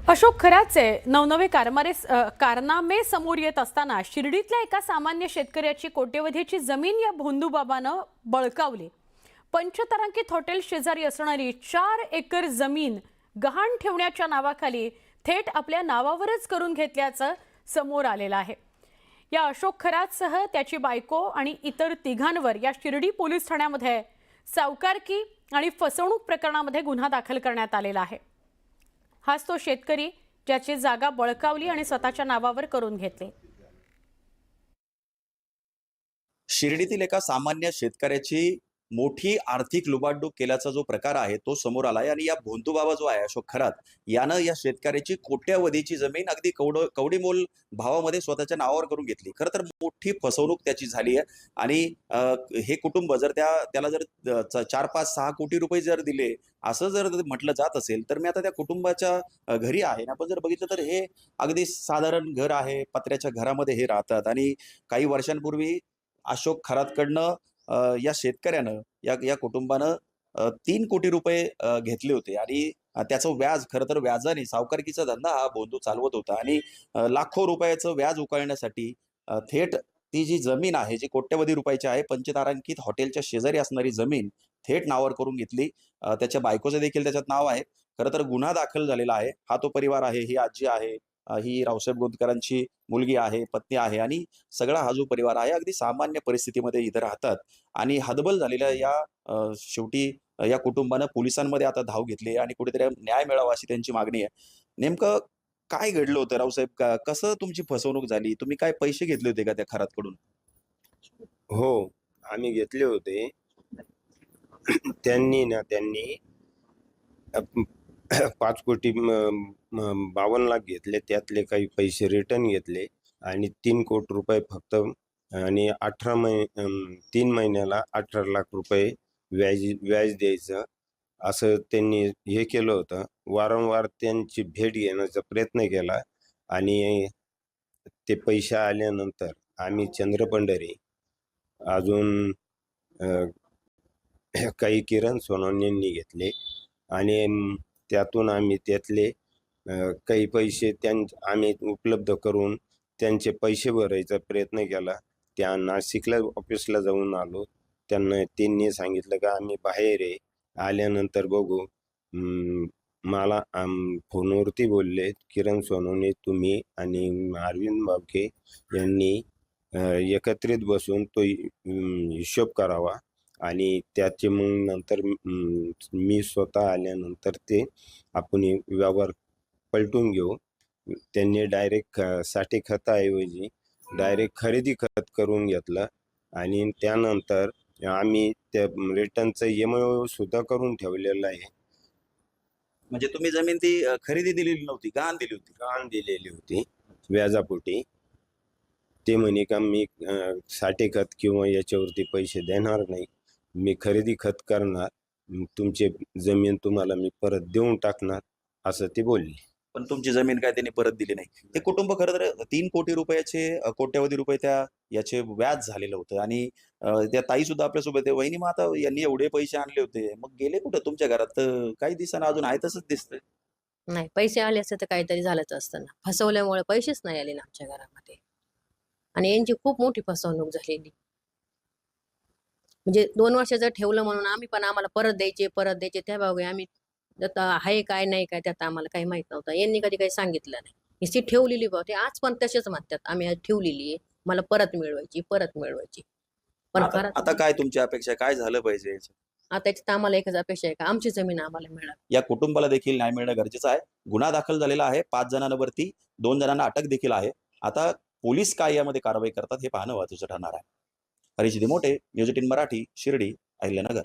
अशोक खराचे नवनवे कारनामे समोर येत असताना शिर्डीतल्या एका सामान्य शेतकऱ्याची कोट्यवधीची जमीन या भोंदूबाबानं बळकावली। पंचतारांकित हॉटेल शेजारी असणारी 4 एकर जमीन गहाण ठेवण्याच्या नावाखाली थेट आपल्या नावावरच करून घेतल्याचं समोर आलेलं आहे। या अशोक खरातसह त्याची बायको आणि इतर तिघांवर या शिर्डी पोलीस ठाण्यामध्ये सावकारकी आणि फसवणूक प्रकरणामध्ये गुन्हा दाखल करण्यात आलेला आहे। हाच तो शेतकरी ज्याची जागा बळकावली आणि स्वतःच्या नावावर करून घेतली। शिर्डीतील एका सामान्य शेतकऱ्याची मोठी आर्थिक लुबाडणूक केल्याचा जो प्रकार आहे तो समोर आलाय आणि या भोंदूबाबा जो आहे अशोक खरात यानं या शेतकऱ्याची कोट्यवधीची जमीन अगदी कवडीमोल भावामध्ये स्वतःच्या नावावर करून घेतली। खरं तर मोठी फसवणूक त्याची झाली आहे आणि हे कुटुंब जर त्याला जर 4-5-6 कोटी रुपये जर दिले असं जर म्हटलं जात असेल तर मी आता त्या कुटुंबाच्या घरी आहे। आपण जर बघितलं तर हे अगदी साधारण घर आहे, पत्र्याच्या घरामध्ये हे राहतात आणि काही वर्षांपूर्वी अशोक खरातकडनं या शेतकऱ्यानं या कुटुंबानं 3 कोटी रुपये घेतले होते आणि त्याचं व्याज खरं तर व्याजाने सावकारकीचा धंदा हा भोंदू चालवत होता आणि लाखो रुपयाचं व्याज उकळण्यासाठी थेट ती जी जमीन आहे जी कोट्यवधी रुपयाची आहे पंचतारांकित हॉटेलच्या शेजारी असणारी जमीन थेट नावावर करून घेतली। त्याच्या बायकोचं देखील त्याच्यात नाव आहे। खरं तर गुन्हा दाखल झालेला आहे। हा तो परिवार आहे, ही आजी आहे, ही रावसाहेब गोंदकरांची मुलगी आहे, पत्नी आहे आणि सगळा हा जो परिवार आहे अगदी सामान्य परिस्थितीमध्ये इथे राहतात आणि हतबल झालेल्या या शेवटी या कुटुंबानं पोलिसांमध्ये आता धाव घेतली आणि कुठेतरी न्याय मिळावा अशी त्यांची मागणी आहे। नेमकं काय घडलं होतं रावसाहेब? कसं तुमची फसवणूक झाली? तुम्ही काय पैसे घेतले होते का त्या खरातकडून? हो, आम्ही घेतले होते. त्यांनी 5 कोटी 52 लाख घेतले. त्यातले काही पैसे रिटर्न घेतले आणि 3 कोटी रुपये फक्त आणि 3 महिन्याला 18 लाख रुपये व्याज द्यायचं असं त्यांनी हे केलं होतं। वारंवार त्यांची भेट घेण्याचा प्रयत्न केला आणि ते पैसे आल्यानंतर आम्ही चंद्रपंढरी अजून काही किरण सोनवणेंनी घेतले आणि त्यातून आम्ही त्यातले काही पैसे आम्ही उपलब्ध करून त्यांचे पैसे भरायचा प्रयत्न केला। त्या नाशिकला ऑफिसला जाऊन आलो। त्यांनी सांगितलं का आम्ही बाहेर आहे, आल्यानंतर बघू। मला फोनवरती बोलले किरण सोनवणे तुम्ही आणि अरविंद बावके यांनी एकत्रित बसून तो हिशोब करावा आणि त्याचे मग नंतर मी स्वतः आल्यानंतर ते आपण व्यवहार पलटून घेऊ। त्यांनी डायरेक्ट साठी खताऐवजी डायरेक्ट खरेदी खत करून घेतलं आणि त्यानंतर आम्ही त्या रिटर्नचं EMI सुद्धा करून ठेवलेलं आहे। म्हणजे तुम्ही जमीन ती खरेदी दिलेली नव्हती, गहाण दिली होती? गहाण दिलेली होती व्याजापोटी। ते म्हणे का मी साठी खत किंवा याच्यावरती पैसे देणार नाही, मी खरेदी खत करणार, तुमची जमीन तुम्हाला मी परत देऊन टाकणार असं ते बोलले। पण तुमची जमीन काय त्यांनी परत दिली नाही। ते कुटुंब खरं तर 3 कोटी रुपयाचे कोट्यवधी रुपये याचे व्याज झालेलं होतं आणि त्या ताई सुद्धा आपल्यासोबत आहे। वहिनी मग आता यांनी एवढे पैसे आणले होते मग गेले कुठं तुमच्या घरात? तर काही दिसेना, अजून आहे तसंच दिसतंय। नाही, पैसे आले असते तर काहीतरी झालंच असतं ना। फसवल्यामुळे पैसेच नाही आले ना आमच्या घरामध्ये आणि यांची खूप मोठी फसवणूक झालेली। म्हणजे 2 वर्ष जर ठेवलं म्हणून आम्हाला परत द्यायचे त्या भाऊ आम्ही आता आहे काय नाही काय त्यात आम्हाला काही माहित नव्हतं। यांनी कधी काही सांगितलं नाही। नुसती ठेवलेली भाऊ ते आज पण तसेच म्हणतात आम्ही आज ठेवलेली आहे, मला परत मिळवायची। पण आता काय तुमची अपेक्षा, काय झालं पाहिजे? आता त्याच्यात आम्हाला एकच अपेक्षा आहे का आमची जमीन आम्हाला मिळावी। या कुटुंबाला देखील न्याय मिळणं गरजेचं आहे। गुन्हा दाखल झालेला आहे 5 जणांवरती, 2 जणांना अटक देखील आहे। आता पोलीस काय यामध्ये कारवाई करतात हे पाहणं महत्त्वाचं ठरणार आहे। हरीश दिमोटे, न्यूज 18 मराठी, शिर्डी, अहिल्यानगर।